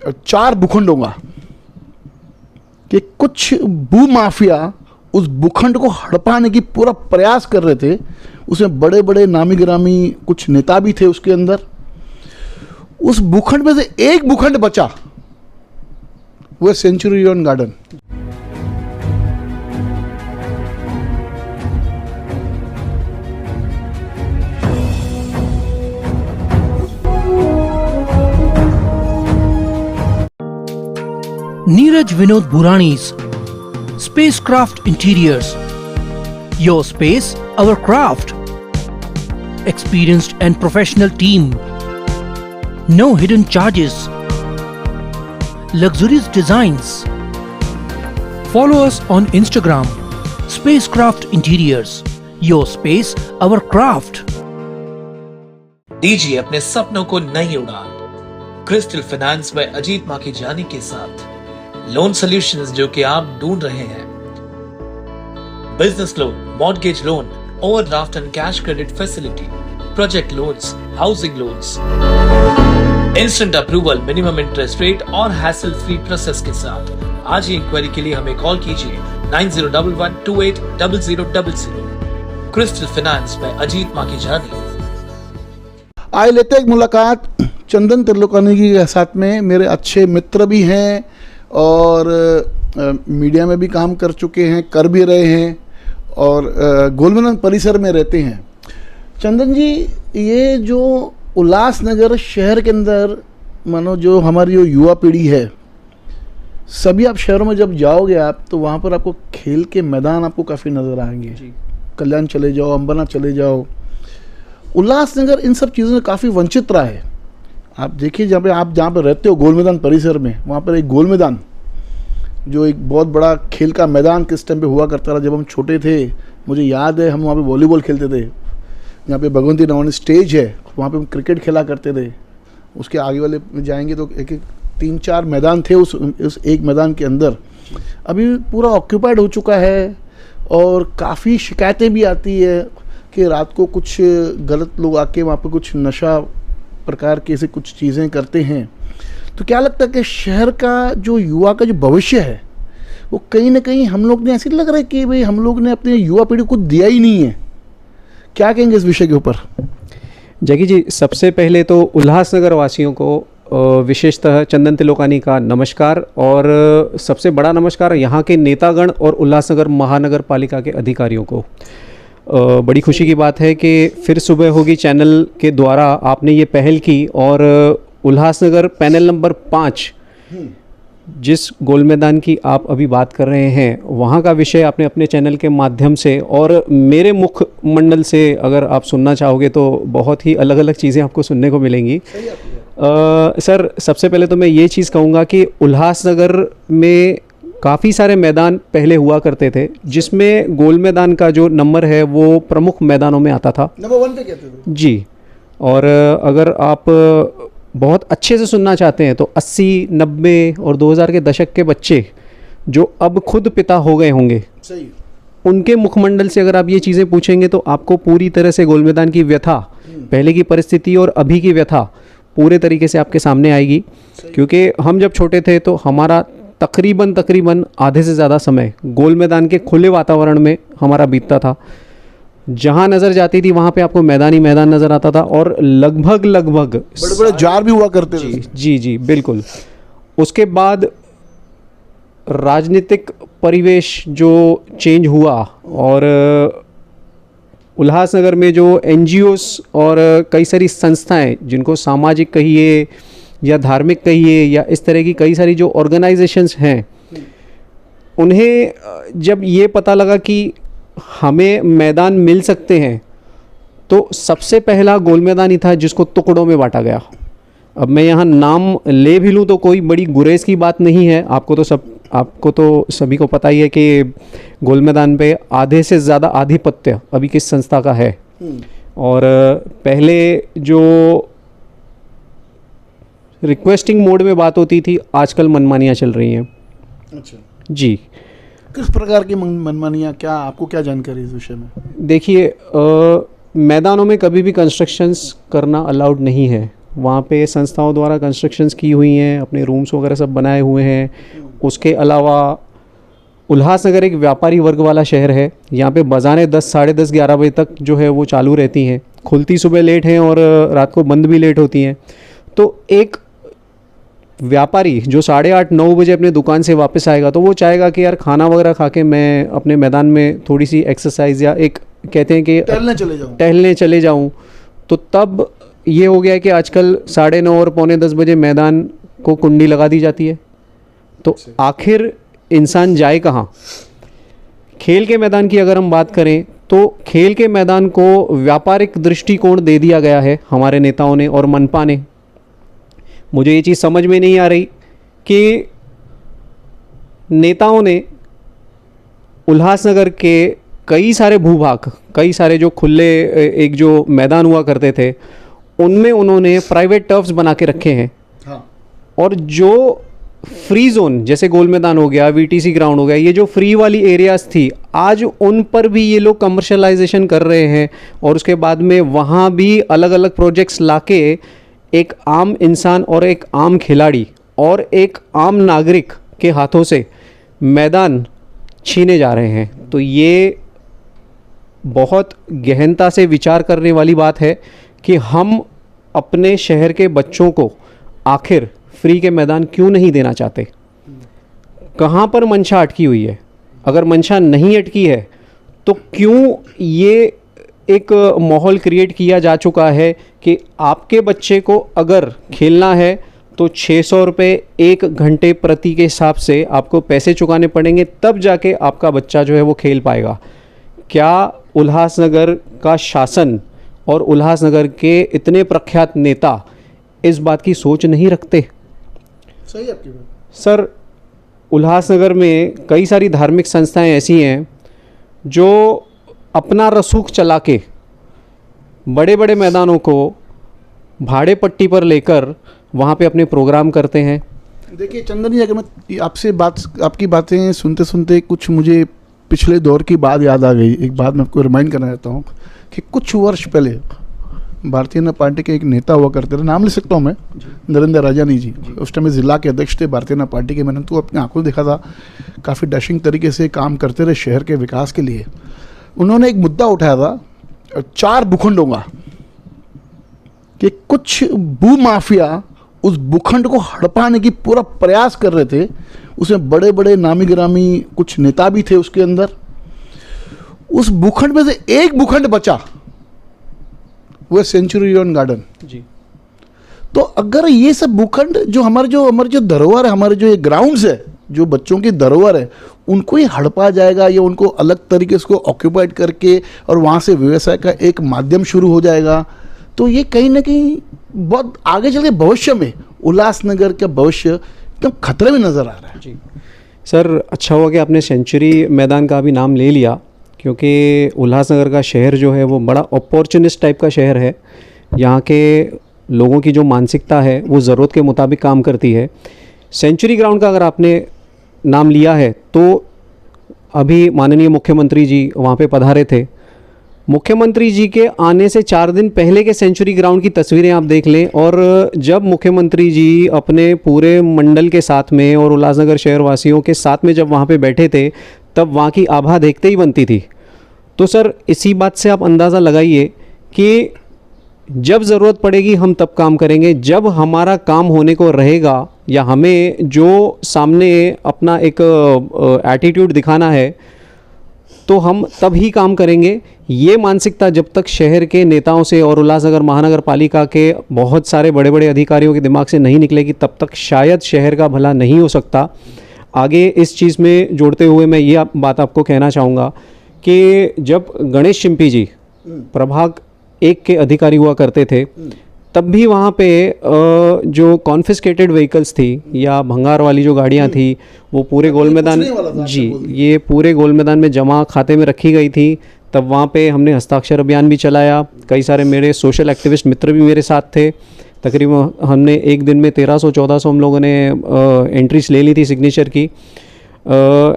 4 भूखंड होगा कि कुछ भू माफिया उस भूखंड को हड़पाने की पूरा प्रयास कर रहे थे। उसमें बड़े बड़े नामी गिरामी कुछ नेता भी थे उसके अंदर। उस भूखंड में से एक भूखंड बचा, वो Centurion garden. Neeraj Vinod Burani's Spacecraft Interiors. Your space, our craft. Experienced and professional team. No hidden charges. Luxurious designs. Follow us on Instagram. Spacecraft Interiors. Your space, our craft. दीजिए अपने सपनों को नई उड़ान। क्रिस्टल फाइनेंस में अजीत माखी जानी के साथ लोन सॉल्यूशंस जो कि आप ढूंढ रहे हैं। Business loan, mortgage loan, overdraft and cash credit facility, project loans, housing loans, instant approval, minimum interest rate और हैसल फ्री प्रोसेस के साथ आज ही इंक्वायरी के लिए हमें कॉल कीजिए 9011280000। क्रिस्टल फाइनेंस में अजीत माखी जानी। आइए लेते हैं एक मुलाकात चंदन त्रिलोकानी जी के साथ में। मेरे अच्छे मित्र भी हैं और मीडिया में भी काम कर चुके हैं, कर भी रहे हैं और गोलमेदान परिसर में रहते हैं। चंदन जी, ये जो उल्लासनगर शहर के अंदर मानो जो हमारी जो युवा पीढ़ी है, सभी आप शहरों में जब जाओगे आप तो वहाँ पर आपको खेल के मैदान आपको काफ़ी नज़र आएंगे। कल्याण चले जाओ, अंबरनाथ चले जाओ, उल्लासनगर इन सब चीज़ों से काफ़ी वंचित रहा है। आप देखिए जहाँ पे रहते हो गोलमेदान परिसर में, वहाँ पर एक गोल मैदान जो एक बहुत बड़ा खेल का मैदान किस टाइम पे हुआ करता था जब हम छोटे थे। मुझे याद है हम वहाँ पे वॉलीबॉल खेलते थे। यहाँ पे भगवंती नवन स्टेज है, वहाँ पे हम क्रिकेट खेला करते थे। उसके आगे वाले में जाएंगे तो एक 3-4 मैदान थे उस एक मैदान के अंदर। अभी पूरा ऑक्यूपाइड हो चुका है और काफ़ी शिकायतें भी आती है कि रात को कुछ गलत लोग आके वहाँ पे कुछ नशा प्रकार के ऐसे कुछ चीज़ें करते हैं। तो क्या लगता है कि शहर का जो युवा का जो भविष्य है वो कहीं ना कहीं हम लोग ने ऐसे लग रहा है कि भाई हम लोग ने अपने युवा पीढ़ी को दिया ही नहीं है। क्या कहेंगे इस विषय के ऊपर? जगी जी, सबसे पहले तो उल्लासनगर वासियों को विशेषतः चंदन त्रिलोकानी का नमस्कार और सबसे बड़ा नमस्कार यहाँ के नेतागण और उल्लासनगर महानगर पालिका के अधिकारियों को। बड़ी खुशी की बात है कि फिर सुबह होगी चैनल के द्वारा आपने ये पहल की और उल्लासनगर पैनल नंबर 5 जिस गोल मैदान की आप अभी बात कर रहे हैं वहाँ का विषय आपने अपने चैनल के माध्यम से और मेरे मुख मंडल से अगर आप सुनना चाहोगे तो बहुत ही अलग अलग चीज़ें आपको सुनने को मिलेंगी। सर, सबसे पहले तो मैं ये चीज़ कहूँगा कि उल्लासनगर में काफ़ी सारे मैदान पहले हुआ करते थे जिसमें गोल मैदान का जो नंबर है वो प्रमुख मैदानों में आता था, नंबर 1 पे कहते थे जी। और अगर आप बहुत अच्छे से सुनना चाहते हैं तो 80, 90 और 2000 के दशक के बच्चे जो अब खुद पिता हो गए होंगे, सही, उनके मुखमंडल से अगर आप ये चीज़ें पूछेंगे तो आपको पूरी तरह से गोल मैदान की व्यथा, पहले की परिस्थिति और अभी की व्यथा पूरे तरीके से आपके सामने आएगी। क्योंकि हम जब छोटे थे तो हमारा तकरीबन आधे से ज़्यादा समय गोल मैदान के खुले वातावरण में हमारा बीतता था। जहाँ नज़र जाती थी वहाँ पे आपको मैदान ही मैदान नज़र आता था और लगभग बड़े बड़े जार भी हुआ करते थे। जी बिल्कुल। उसके बाद राजनीतिक परिवेश जो चेंज हुआ और उल्लासनगर में जो NGOs और कई सारी संस्थाएं जिनको सामाजिक कहिए या धार्मिक कहिए या इस तरह की कई सारी जो ऑर्गेनाइजेशंस हैं, उन्हें जब ये पता लगा कि हमें मैदान मिल सकते हैं तो सबसे पहला गोल मैदान ही था जिसको टुकड़ों में बांटा गया। अब मैं यहाँ नाम ले भी लूँ तो कोई बड़ी गुरेज की बात नहीं है। आपको तो सभी को पता ही है कि गोल मैदान पे आधे से ज़्यादा आधिपत्य अभी किस संस्था का है। और पहले जो रिक्वेस्टिंग मोड में बात होती थी, आजकल मनमानियाँ चल रही हैं। अच्छा जी, किस प्रकार की मनमानियाँ, क्या आपको क्या जानकारी इस विषय में? देखिए, मैदानों में कभी भी कंस्ट्रक्शंस करना अलाउड नहीं है वहाँ पे संस्थाओं द्वारा कंस्ट्रक्शंस की हुई हैं, अपने रूम्स वगैरह सब बनाए हुए हैं। उसके अलावा उल्लासनगर एक व्यापारी वर्ग वाला शहर है। यहाँ पे बाज़ारें 10, साढ़े 10, 11 बजे तक जो है वो चालू रहती हैं, खुलती सुबह लेट हैं और रात को बंद भी लेट होती हैं। तो एक व्यापारी जो 8:30, 9 बजे अपने दुकान से वापस आएगा तो वो चाहेगा कि यार खाना वगैरह खा के मैं अपने मैदान में थोड़ी सी एक्सरसाइज या एक कहते हैं कि टहलने चले जाऊँ। तो तब ये हो गया है कि आजकल 9:30 और 9:45 बजे मैदान को कुंडी लगा दी जाती है। तो आखिर इंसान जाए कहाँ? खेल के मैदान की अगर हम बात करें तो खेल के मैदान को व्यापारिक दृष्टिकोण दे दिया गया है हमारे नेताओं ने और मनपा ने। मुझे ये चीज़ समझ में नहीं आ रही कि नेताओं ने उल्लासनगर के कई सारे भूभाग, कई सारे जो खुले एक जो मैदान हुआ करते थे उनमें उन्होंने प्राइवेट टर्फ्स बना के रखे हैं। हाँ। और जो फ्री जोन जैसे गोल मैदान हो गया, वीटीसी ग्राउंड हो गया, ये जो फ्री वाली एरियाज थी आज उन पर भी ये लोग कमर्शलाइजेशन कर रहे हैं और उसके बाद में वहाँ भी अलग अलग प्रोजेक्ट्स लाके एक आम इंसान और एक आम खिलाड़ी और एक आम नागरिक के हाथों से मैदान छीने जा रहे हैं। तो ये बहुत गहनता से विचार करने वाली बात है कि हम अपने शहर के बच्चों को आखिर फ्री के मैदान क्यों नहीं देना चाहते? कहाँ पर मंशा अटकी हुई है? अगर मंशा नहीं अटकी है तो क्यों ये एक माहौल क्रिएट किया जा चुका है कि आपके बच्चे को अगर खेलना है तो 600 रुपये 1 घंटे प्रति के हिसाब से आपको पैसे चुकाने पड़ेंगे, तब जाके आपका बच्चा जो है वो खेल पाएगा। क्या उल्लासनगर का शासन और उल्लासनगर के इतने प्रख्यात नेता इस बात की सोच नहीं रखते? सही आपकी बात। सर, उल्लासनगर में कई सारी धार्मिक संस्थाएं ऐसी हैं जो अपना रसूख चला के बड़े बड़े मैदानों को भाड़े पट्टी पर लेकर वहाँ पे अपने प्रोग्राम करते हैं। देखिए चंदन जी, अगर मैं आपकी बातें सुनते सुनते कुछ मुझे पिछले दौर की बात याद आ गई। एक बात मैं आपको रिमाइंड करना चाहता हूँ कि कुछ वर्ष पहले भारतीय जनता पार्टी के एक नेता हुआ करते थे, नाम ले सकता हूँ मैं, नरेंद्र राजानी जी। उस टाइम में ज़िला के अध्यक्ष थे भारतीय जनता पार्टी के। मैंने तो अपनी आंखों देखा था, काफ़ी डैशिंग तरीके से काम करते रहे शहर के विकास के लिए। उन्होंने एक मुद्दा उठाया था 4 भूखंडों का, कि कुछ भू माफिया उस भूखंड को हड़पाने की पूरा प्रयास कर रहे थे। उसमें बड़े बड़े नामी गिरामी कुछ नेता भी थे उसके अंदर। उस भूखंड में से एक भूखंड बचा, वो सेंचुरियन गार्डन जी। तो अगर ये सब भूखंड जो हमारे जो धरोहर है, हमारे जो ये ग्राउंड्स है, जो बच्चों की धरोहर है, उनको ही हड़पा जाएगा या उनको अलग तरीके से ऑक्यूपाइड करके और वहाँ से व्यवसाय का एक माध्यम शुरू हो जाएगा, तो ये कहीं ना कहीं बहुत आगे चल के भविष्य में उल्लासनगर का भविष्य एकदम खतरे में नज़र आ रहा है। जी सर, अच्छा हुआ कि आपने सेंचुरी मैदान का भी नाम ले लिया, क्योंकि उल्लासनगर का शहर जो है वो बड़ा अपॉर्चुनिस्ट टाइप का शहर है। यहाँ के लोगों की जो मानसिकता है वो ज़रूरत के मुताबिक काम करती है। सेंचुरी ग्राउंड का अगर आपने नाम लिया है तो अभी माननीय मुख्यमंत्री जी वहाँ पे पधारे थे। मुख्यमंत्री जी के आने से 4 दिन पहले के सेंचुरी ग्राउंड की तस्वीरें आप देख लें, और जब मुख्यमंत्री जी अपने पूरे मंडल के साथ में और उल्लासनगर शहरवासियों के साथ में जब वहाँ पे बैठे थे, तब वहाँ की आभा देखते ही बनती थी। तो सर, इसी बात से आप अंदाज़ा लगाइए कि जब ज़रूरत पड़ेगी हम तब काम करेंगे। जब हमारा काम होने को रहेगा या हमें जो सामने अपना एक एटीट्यूड दिखाना है तो हम तब ही काम करेंगे। ये मानसिकता जब तक शहर के नेताओं से और उल्लासनगर महानगर पालिका के बहुत सारे बड़े बड़े अधिकारियों के दिमाग से नहीं निकलेगी, तब तक शायद शहर का भला नहीं हो सकता। आगे इस चीज़ में जोड़ते हुए मैं ये बात आपको कहना चाहूँगा कि जब गणेश शिंपी जी प्रभाग 1 के अधिकारी हुआ करते थे, तब भी वहाँ पे जो कॉन्फिस्केटेड व्हीकल्स थी या भंगार वाली जो गाड़ियाँ थी, वो पूरे गोल मैदान जी, ये पूरे गोल मैदान में जमा खाते में रखी गई थी। तब वहाँ पे हमने हस्ताक्षर अभियान भी चलाया। कई सारे मेरे सोशल एक्टिविस्ट मित्र भी मेरे साथ थे। तकरीबन हमने एक दिन में 1300-1400 हम लोगों ने एंट्रीज ले ली थी सिग्नेचर की।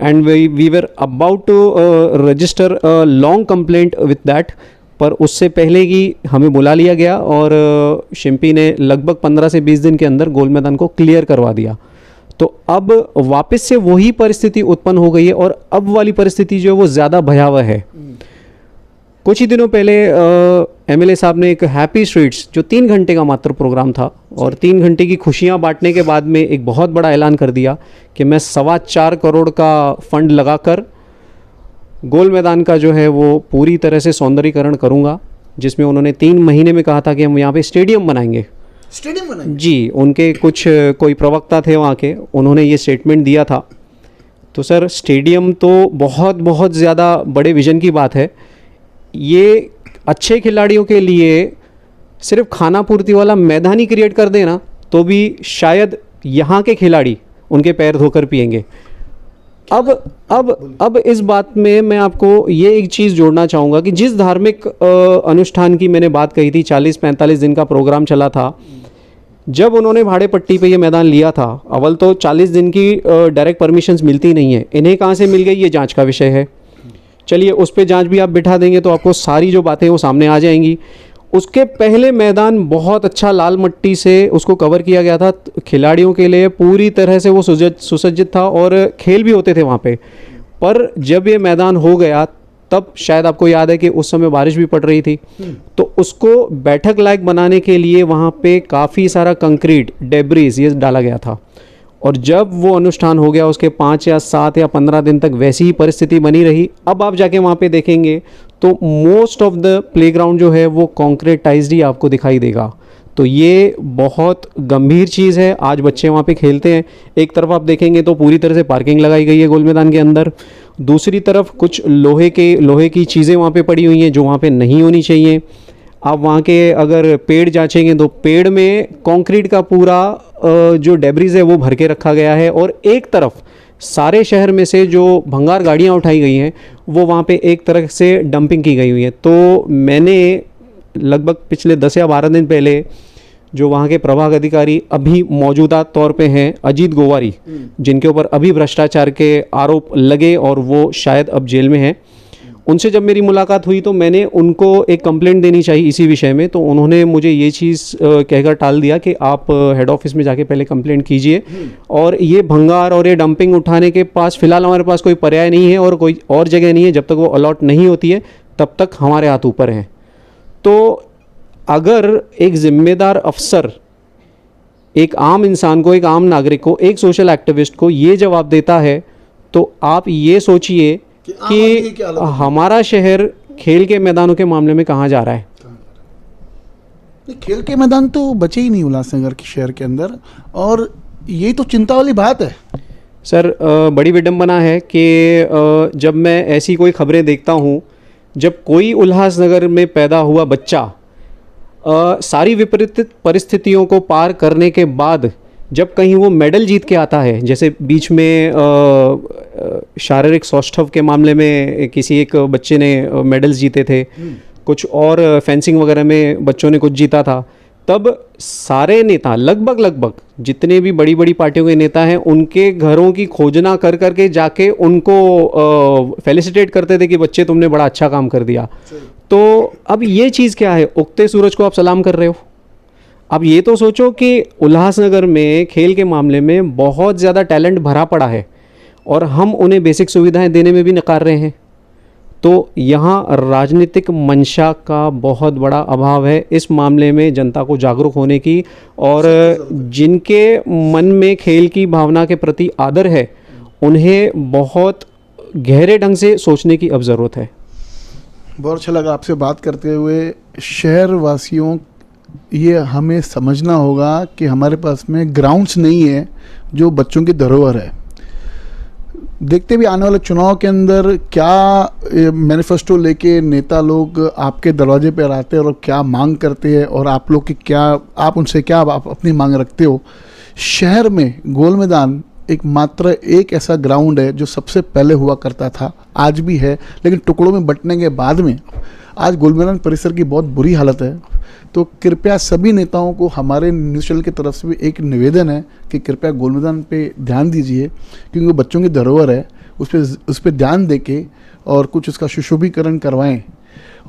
And we were about to register a long complaint with that, पर उससे पहले ही हमें बुला लिया गया और शिम्पी ने लगभग 15 से 20 दिन के अंदर गोल मैदान को क्लियर करवा दिया। तो अब वापस से वही परिस्थिति उत्पन्न हो गई है और अब वाली परिस्थिति जो है वो ज़्यादा भयावह है। कुछ ही दिनों पहले एमएलए साहब ने एक हैप्पी स्ट्रीट्स जो 3 घंटे का मात्र प्रोग्राम था और 3 घंटे की खुशियां बांटने के बाद में एक बहुत बड़ा ऐलान कर दिया कि मैं 4.25 करोड़ का फंड लगाकर गोल मैदान का जो है वो पूरी तरह से सौंदर्यीकरण करूंगा, जिसमें उन्होंने 3 महीने में कहा था कि हम यहाँ पे स्टेडियम बनाएंगे। स्टेडियम बनाएंगे जी, उनके कुछ कोई प्रवक्ता थे वहाँ के, उन्होंने ये स्टेटमेंट दिया था। तो सर स्टेडियम तो बहुत बहुत ज़्यादा बड़े विजन की बात है। ये अच्छे खिलाड़ियों के लिए सिर्फ खाना पूर्ति वाला मैदान ही क्रिएट कर देना तो भी शायद यहाँ के खिलाड़ी उनके पैर धोकर पिएंगे। अब इस बात में मैं आपको ये एक चीज़ जोड़ना चाहूँगा कि जिस धार्मिक अनुष्ठान की मैंने बात कही थी, 40-45 दिन का प्रोग्राम चला था, जब उन्होंने भाड़े पट्टी पे ये मैदान लिया था, अव्वल तो 40 दिन की डायरेक्ट परमिशंस मिलती नहीं है, इन्हें कहाँ से मिल गई ये जांच का विषय है। चलिए उस पे जांच भी आप बिठा देंगे तो आपको सारी जो बातें वो सामने आ जाएंगी। उसके पहले मैदान बहुत अच्छा लाल मट्टी से उसको कवर किया गया था, खिलाड़ियों के लिए पूरी तरह से वो सुसज्जित था और खेल भी होते थे वहाँ पे। पर जब ये मैदान हो गया तब शायद आपको याद है कि उस समय बारिश भी पड़ रही थी, तो उसको बैठक लायक बनाने के लिए वहाँ पे काफ़ी सारा कंक्रीट डेब्रीज ये डाला गया था। और जब वो अनुष्ठान हो गया उसके 5 या 7 या 15 दिन तक वैसी ही परिस्थिति बनी रही। अब आप जाके वहाँ पे देखेंगे तो मोस्ट ऑफ द प्लेग्राउंड जो है वो कॉन्क्रीटाइज्ड ही आपको दिखाई देगा। तो ये बहुत गंभीर चीज़ है। आज बच्चे वहाँ पे खेलते हैं, एक तरफ आप देखेंगे तो पूरी तरह से पार्किंग लगाई गई है गोल मैदान के अंदर, दूसरी तरफ कुछ लोहे की चीज़ें वहाँ पे पड़ी हुई हैं जो वहाँ पे नहीं होनी चाहिए। आप वहाँ के अगर पेड़ जांचेंगे तो पेड़ में कंक्रीट का पूरा जो डेब्रीज है वो भर के रखा गया है और एक तरफ सारे शहर में से जो भंगार गाड़ियाँ उठाई गई हैं वो वहाँ पे एक तरह से डंपिंग की गई हुई है। तो मैंने लगभग पिछले 10 या 12 दिन पहले जो वहाँ के प्रभाग अधिकारी अभी मौजूदा तौर पे हैं अजीत गोवारी, जिनके ऊपर अभी भ्रष्टाचार के आरोप लगे और वो शायद अब जेल में हैं, उनसे जब मेरी मुलाकात हुई तो मैंने उनको एक कंप्लेंट देनी चाहिए इसी विषय में। तो उन्होंने मुझे ये चीज़ कहकर टाल दिया कि आप हेड ऑफिस में जाके पहले कंप्लेंट कीजिए और ये भंगार और ये डंपिंग उठाने के पास फ़िलहाल हमारे पास कोई पर्याय नहीं है और कोई और जगह नहीं है, जब तक वो अलॉट नहीं होती है तब तक हमारे हाथ ऊपर हैं। तो अगर एक जिम्मेदार अफसर एक आम इंसान को, एक आम नागरिक को, एक सोशल एक्टिविस्ट को ये जवाब देता है तो आप ये सोचिए कि हमारा शहर खेल के मैदानों के मामले में कहाँ जा रहा है। खेल के मैदान तो बचे ही नहीं उल्लासनगर के शहर के अंदर, और ये तो चिंता वाली बात है सर। बड़ी विडंबना है कि जब मैं ऐसी कोई खबरें देखता हूँ, जब कोई उल्लासनगर में पैदा हुआ बच्चा सारी विपरीत परिस्थितियों को पार करने के बाद जब कहीं वो मेडल जीत के आता है, जैसे बीच में शारीरिक सौष्ठव के मामले में किसी एक बच्चे ने मेडल्स जीते थे, कुछ और फेंसिंग वगैरह में बच्चों ने कुछ जीता था, तब सारे नेता लगभग जितने भी बड़ी बड़ी पार्टियों के नेता हैं उनके घरों की खोजना कर करके जाके उनको फेलिसिटेट करते थे कि बच्चे तुमने बड़ा अच्छा काम कर दिया। तो अब ये चीज़ क्या है, उगते सूरज को आप सलाम कर रहे हो। अब ये तो सोचो कि उल्लासनगर में खेल के मामले में बहुत ज़्यादा टैलेंट भरा पड़ा है और हम उन्हें बेसिक सुविधाएं देने में भी नकार रहे हैं। तो यहाँ राजनीतिक मंशा का बहुत बड़ा अभाव है। इस मामले में जनता को जागरूक होने की और जिनके मन में खेल की भावना के प्रति आदर है उन्हें बहुत गहरे ढंग से सोचने की अब ज़रूरत है। बहुत अच्छा लगा आपसे बात करते हुए। शहर वासियों ये हमें समझना होगा कि हमारे पास में ग्राउंड्स नहीं है जो बच्चों की धरोहर है। देखते भी आने वाले चुनाव के अंदर क्या मैनिफेस्टो लेके नेता लोग आपके दरवाजे पर आते हैं और क्या मांग करते हैं और आप लोग की क्या, आप उनसे क्या आप अपनी मांग रखते हो। शहर में गोल मैदान एक मात्र एक ऐसा ग्राउंड है जो सबसे पहले हुआ करता था, आज भी है, लेकिन टुकड़ों में बंटने के बाद में आज गोल मैदान परिसर की बहुत बुरी हालत है। तो कृपया सभी नेताओं को हमारे न्यूज़ चैनल की तरफ से भी एक निवेदन है कि कृपया गोल मैदान पे ध्यान दीजिए, क्योंकि वो बच्चों की धरोहर है, उस पर ध्यान देके और कुछ उसका सुशोभीकरण करवाएं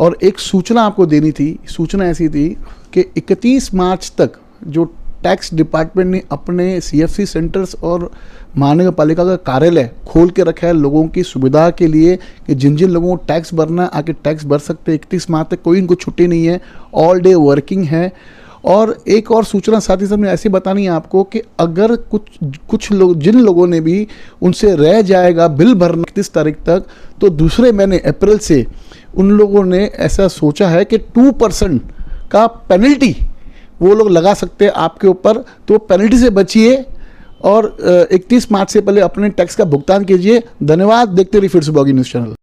और एक सूचना आपको देनी थी। सूचना ऐसी थी कि 31 मार्च तक जो टैक्स डिपार्टमेंट ने अपने सीएफसी सेंटर्स और महानगर पालिका का कार्यालय खोल के रखा है लोगों की सुविधा के लिए कि जिन जिन लोगों को टैक्स भरना है आके टैक्स भर सकते हैं। 31 मार्च तक कोई इनको छुट्टी नहीं है, ऑल डे वर्किंग है। और एक और सूचना साथ ही साथ में ऐसी बतानी है आपको कि अगर कुछ लोग, जिन लोगों ने भी उनसे रह जाएगा बिल भरना 31 तारीख तक, तो दूसरे महीने अप्रैल से उन लोगों ने ऐसा सोचा है कि 2% का पेनल्टी वो लोग लगा सकते हैं आपके ऊपर। तो पेनल्टी से बचिए और 31 मार्च से पहले अपने टैक्स का भुगतान कीजिए। धन्यवाद। देखते रहिए फिर से ब्लॉगिंग न्यूज़ चैनल।